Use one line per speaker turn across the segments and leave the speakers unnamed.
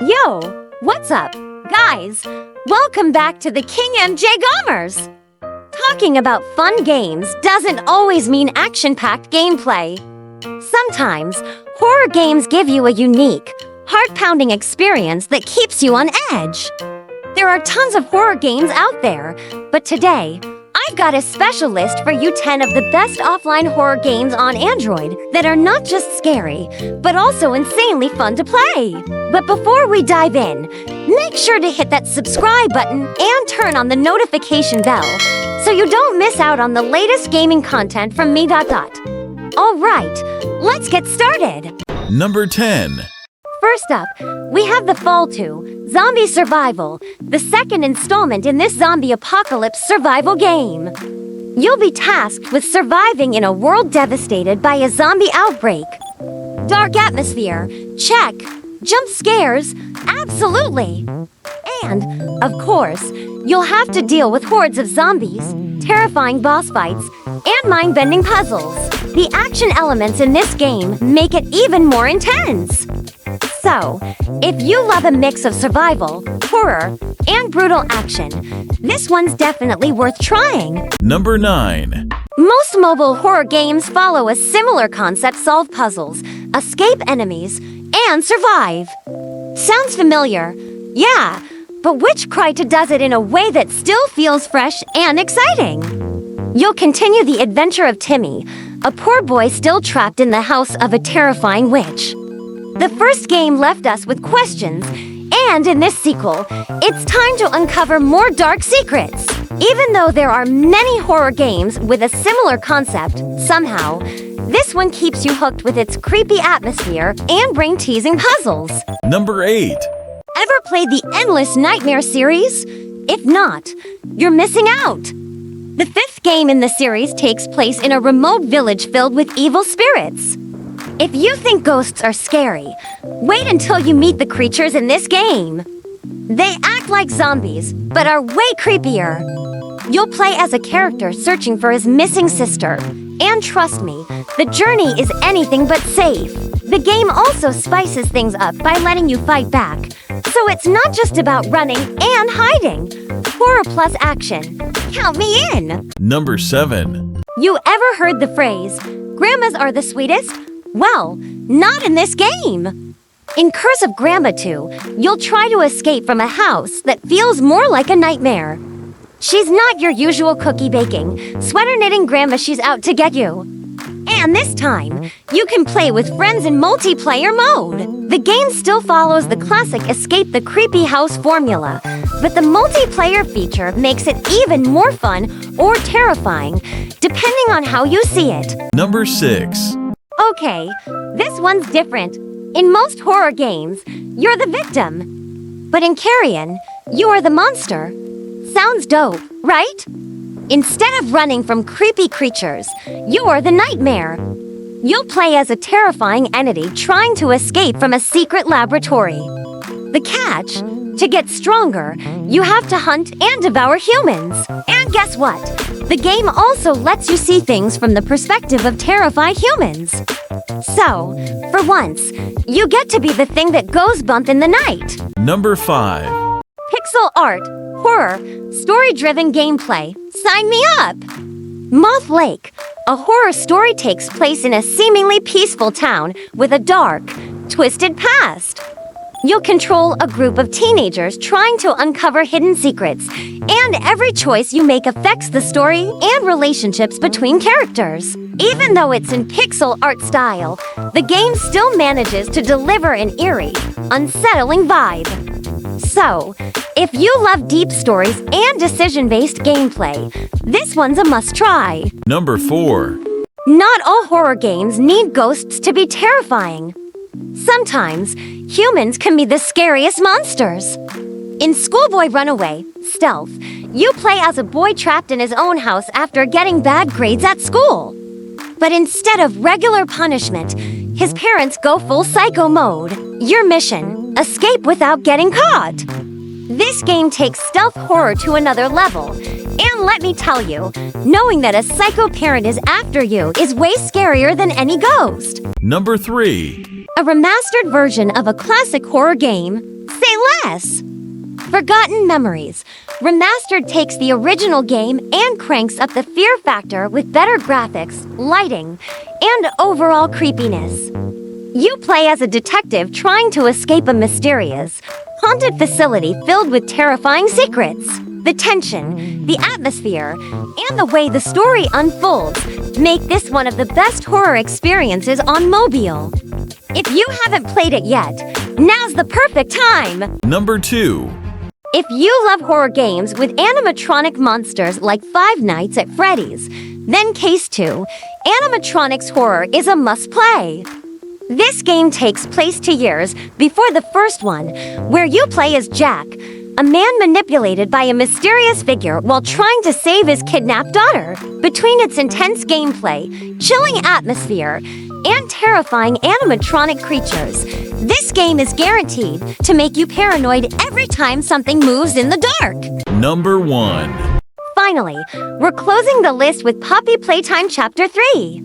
Yo, what's up, guys? Welcome back to the King MJ Gomers! Talking about fun games doesn't always mean action-packed gameplay. Sometimes, horror games give you a unique, heart-pounding experience that keeps you on edge. There are tons of horror games out there, but today, I've got a special list for you 10 of the best offline horror games on Android that are not just scary, but also insanely fun to play. But before we dive in, make sure to hit that subscribe button and turn on the notification bell so you don't miss out on the latest gaming content from me. Alright, let's get started.
Number 10.
First up, we have the Fall 2, Zombie Survival, the second installment in this zombie apocalypse survival game. You'll be tasked with surviving in a world devastated by a zombie outbreak. Dark atmosphere, check. Jump scares, absolutely. And, of course, you'll have to deal with hordes of zombies, terrifying boss fights, and mind-bending puzzles. The action elements in this game make it even more intense. So, if you love a mix of survival, horror, and brutal action, this one's definitely worth trying.
Number 9.
Most mobile horror games follow a similar concept: solve puzzles, escape enemies, and survive. Sounds familiar? Yeah, but Witchcrita does it in a way that still feels fresh and exciting. You'll continue the adventure of Timmy, a poor boy still trapped in the house of a terrifying witch. The first game left us with questions, and in this sequel, it's time to uncover more dark secrets. Even though there are many horror games with a similar concept, somehow, this one keeps you hooked with its creepy atmosphere and brain-teasing puzzles.
Number 8.
Ever played the Endless Nightmare series? If not, you're missing out. The fifth game in the series takes place in a remote village filled with evil spirits. If you think ghosts are scary, wait until you meet the creatures in this game. They act like zombies, but are way creepier. You'll play as a character searching for his missing sister. And trust me, the journey is anything but safe. The game also spices things up by letting you fight back. So it's not just about running and hiding. Horror plus action. Count me in!
Number 7.
You ever heard the phrase, "Grandmas are the sweetest"? Well, not in this game. In Curse of Grandma 2, you'll try to escape from a house that feels more like a nightmare. She's not your usual cookie-baking, sweater-knitting grandma. She's out to get you. And this time, you can play with friends in multiplayer mode. The game still follows the classic escape the creepy house formula, but the multiplayer feature makes it even more fun or terrifying, depending on how you see it.
Number 6.
Okay, this one's different. In most horror games, you're the victim. But in Carrion, you are the monster. Sounds dope, right? Instead of running from creepy creatures, you are the nightmare. You'll play as a terrifying entity trying to escape from a secret laboratory. The catch? To get stronger, you have to hunt and devour humans. And guess what? The game also lets you see things from the perspective of terrified humans. So, for once, you get to be the thing that goes bump in the night.
Number 5.
Pixel art, horror, story-driven gameplay. Sign me up! Moth Lake, a horror story takes place in a seemingly peaceful town with a dark, twisted past. You'll control a group of teenagers trying to uncover hidden secrets, and every choice you make affects the story and relationships between characters. Even though it's in pixel art style, the game still manages to deliver an eerie, unsettling vibe. So, if you love deep stories and decision-based gameplay, this one's a must-try.
Number 4.
Not all horror games need ghosts to be terrifying. Sometimes, humans can be the scariest monsters. In Schoolboy Runaway, Stealth, you play as a boy trapped in his own house after getting bad grades at school. But instead of regular punishment, his parents go full psycho mode. Your mission: escape without getting caught. This game takes stealth horror to another level. And let me tell you, knowing that a psycho parent is after you is way scarier than any ghost.
Number 3.
A remastered version of a classic horror game, Say less! Forgotten Memories. Remastered takes the original game and cranks up the fear factor with better graphics, lighting, and overall creepiness. You play as a detective trying to escape a mysterious, haunted facility filled with terrifying secrets. The tension, the atmosphere, and the way the story unfolds make this one of the best horror experiences on mobile. If you haven't played it yet, now's the perfect time!
Number 2.
If you love horror games with animatronic monsters like Five Nights at Freddy's, then Case 2, Animatronics Horror is a must-play. This game takes place 2 years before the first one, where you play as Jack, a man manipulated by a mysterious figure while trying to save his kidnapped daughter. Between its intense gameplay, chilling atmosphere, and terrifying animatronic creatures, this game is guaranteed to make you paranoid every time something moves in the dark.
Number 1.
Finally, we're closing the list with Puppy Playtime Chapter 3.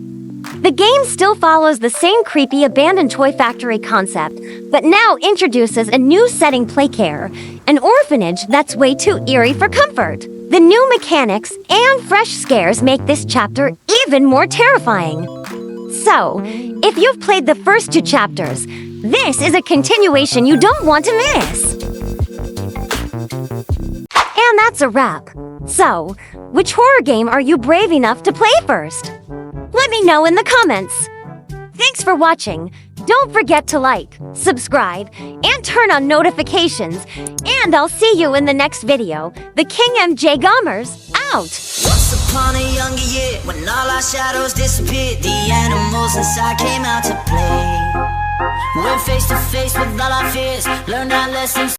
The game still follows the same creepy abandoned toy factory concept, but now introduces a new setting, Playcare, an orphanage that's way too eerie for comfort. The new mechanics and fresh scares make this chapter even more terrifying. So, if you've played the first 2 chapters, this is a continuation you don't want to miss. And that's a wrap. So, which horror game are you brave enough to play first? Let me know in the comments. Thanks for watching. Don't forget to like, subscribe, and turn on notifications. And I'll see you in the next video. The King MJ Gomers, out!
Once upon a younger year, when all our shadows disappeared, the animals inside came out to play. Went face to face with all our fears, learned our lessons.